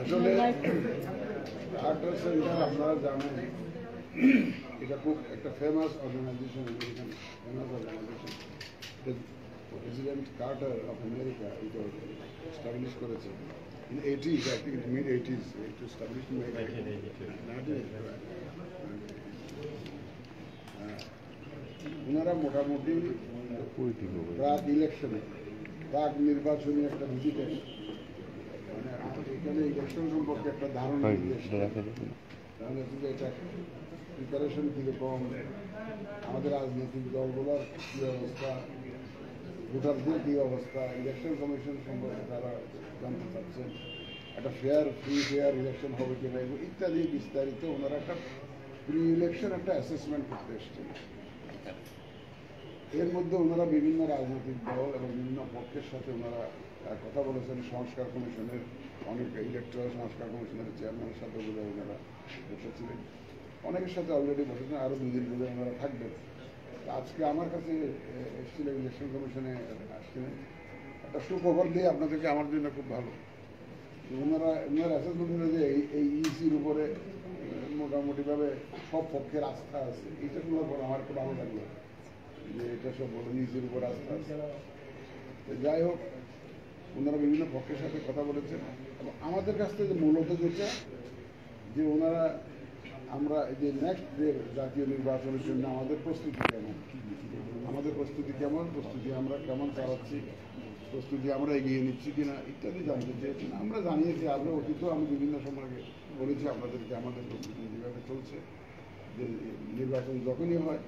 আসলে Carter centre আপনারা জানেন এটা খুব একটা famous organisation, American famous organisation. President Carter of America এটা এস্টাবলিশ করেছে in 80s, I think in mid 80s it was established in 1982. ওনারা মোটামুটি প্রাক ইলেকশনে প্রাক নির্বাচনী একটা ভিজিটে মানে এখানে ইলেকশন সম্পর্কে একটা ধারণা তাহলে কিন্তু এটা প্রিপারেশন কীরকম, আমাদের রাজনৈতিক দলগুলোর কী অবস্থা, ভোটারদের কী অবস্থা, ইলেকশন কমিশন সম্পর্কে তারা জানতে চাচ্ছেন, একটা ফ্রি ফেয়ার ইলেকশন হবে কিনা ইত্যাদি বিস্তারিত ওনারা একটা প্রি ইলেকশন একটা অ্যাসেসমেন্ট করতে এসছেন। এর মধ্যে ওনারা বিভিন্ন রাজনৈতিক দল এবং বিভিন্ন পক্ষের সাথে ওনারা কথা বলেছেন। সংস্কার কমিশনের অনেক ইলেকট্রাল সংস্কার কমিশনের চেয়ারম্যানের সাথে ওনারা বসেছিলেন, অনেকের সাথে অলরেডি বসেছেন, আরও 2 দিন ধরে ওনারা থাকবেন। আজকে আমার কাছে এসেছিলেন ইলেকশন কমিশনে আসছিলেন, একটা সুখবর দিয়ে আপনাদেরকে আমার জন্য খুব ভালো। ওনারা অ্যাসেসমেন্ট যে এই ইসির উপরে মোটামুটিভাবে সব পক্ষের আস্থা আছে, এটা শোনার পর আমার খুব ভালো লাগলো যে এটা সব বলে ইসির উপর আস্থা আছে। যাই হোক, ওনারা বিভিন্ন পক্ষের সাথে কথা বলেছেন এবং আমাদের কাছ থেকে মূলত যেটা যে ওনারা আমরা এই যে নেক্সট যে জাতীয় নির্বাচনের জন্য আমাদের প্রস্তুতি কেমন, প্রস্তুতি আমরা কেমন চালাচ্ছি, প্রস্তুতি আমরা এগিয়ে নিচ্ছি কিনা ইত্যাদি জানতে চেয়েছেন। আমরা জানিয়েছি, আমরা অতীতেও আমি বিভিন্ন সময় বলেছি আপনাদেরকে আমাদের প্রস্তুতি যেভাবে চলছে, যে নির্বাচন যখনই হয়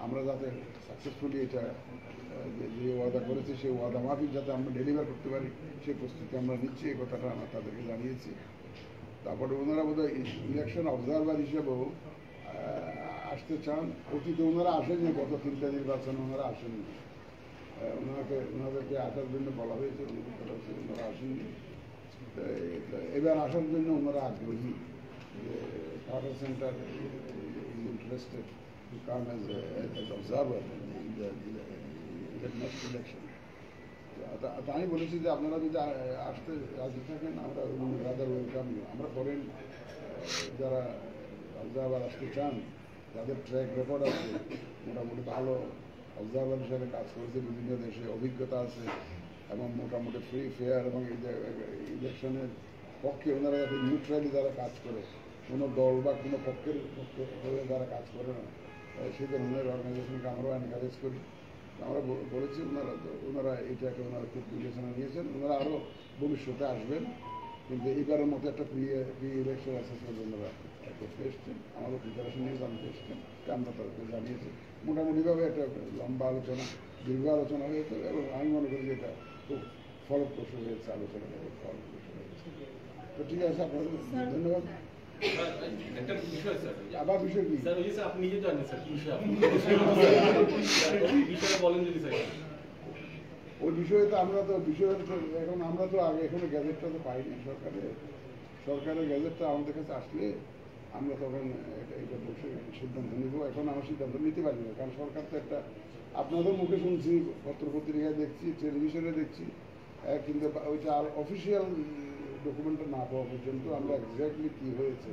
আমরা যাতে সাকসেসফুলি এটা যে ওয়াদা করেছি সেই ওয়াদা মাফিক যাতে আমরা ডেলিভার করতে পারি সেই প্রস্তুতি আমরা নিচ্ছি, এই কথাটা আমরা তাদেরকে জানিয়েছি। তারপরে ওনারা বোধহয় ইলেকশন অবজারভার হিসেবেও আসতে চান। অতীতে ওনারা আসেননি, গত 3টা নির্বাচনে ওনারা আসেননি, ওনাদেরকে আসার জন্য বলা হয়েছে, ওনারা আসেননি। এবার আসার জন্য ওনারা আগ্রহী। Carter centre interested to come as observer in the next election. তা আমি বলেছি যে আপনারা যদি আসতে রাজি থাকেন আমরা রাদার ওয়েলকাম। আমরা ফরেন যারা অবজারভার আসতে চান, যাদের ট্র্যাক রেকর্ড আছে, মোটামুটি ভালো অবজারভার হিসাবে কাজ করেছে, বিভিন্ন দেশে অভিজ্ঞতা আছে এবং মোটামুটি ফ্রি ফেয়ার এবং ইলেকশনের পক্ষে ওনারা যাতে নিউট্রালি যারা কাজ করে, কোনো দল বা কোনো পক্ষের হয়ে যারা কাজ করে না, সেই ধরনের অর্গানাইজেশনকে আমরাও এনকারেজ করি। আমরা বলেছি ওনারা এটাকে ওনারা খুব বিবেচনা নিয়েছেন। ওনারা আরও ভবিষ্যতে আসবেন, কিন্তু এইবারের মতো একটা প্রি ইলেকশন অ্যাসেসমেন্ট ওনারা করতে এসছেন, আমাদের প্রিপারেশন নিয়ে জানতে এসছেন, আমরা তাদেরকে জানিয়েছি। মোটামুটিভাবে একটা লম্বা আলোচনা, দীর্ঘ আলোচনা হয়েছে এবং আমি মনে করি যে এটা খুব ফলপ্রসূ হয়েছে, আলোচনা ফলপ্রসূ হয়েছে। তো ঠিক আছে, আপনাদের ধন্যবাদ। একটা বিষয় স্যার, আবার বিষয় কি স্যার? ওই যে আপনি নিজে জানেন স্যার কি বিষয়, আপনি বিষয়ে বলেন যদি স্যার। ওই বিষয়ে তো আমরা তো এখন আমরা তো আগে এখনো গ্যাজেটটা তো পাইনি সরকারের গ্যাজেটটা আমাদের কাছে আসলে আমরা তখন এটা বসে সিদ্ধান্ত নিব। এখন আমরা সিদ্ধান্ত নিতে পারি না, কারণ সরকার তো একটা, আপনাদের মুখে শুনছি, পত্রপত্রিকায় দেখছি, টেলিভিশনে দেখছি, কিন্তু ওইটা আর অফিসিয়াল ডকুমেন্টটা না পাওয়া পর্যন্ত আমরা এক্স্যাক্টলি কী হয়েছে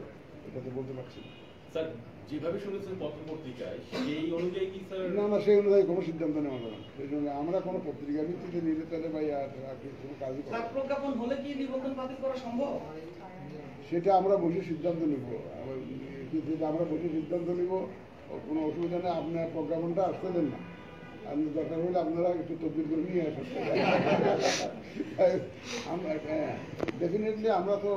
এটা তো বলতে পারছি না। স্যার যেভাবে শুনেছেন পত্রপত্রিকায় সেই অনুযায়ী কি স্যার? না, সেই অনুযায়ী কোনো সিদ্ধান্ত নেওয়া যাবে না। সেই জন্য আমরা কোনো পত্রিকা ভিত্তিতে নিলে তাহলে ভাই আর কোনো কাজই করি। প্রজ্ঞাপন হলে কি নিবন্ধন বাতিল করা সম্ভব? সেটা আমরা বসে সিদ্ধান্ত নেব, আমরা বসে সিদ্ধান্ত নিব, কোনো অসুবিধা নেই। আপনার প্রজ্ঞাপনটা আসতে দেন না, আপনি দরকার হলে আপনারা একটু তদবির করে নিয়ে আসেন। ডেফিনেটলি আমরা তো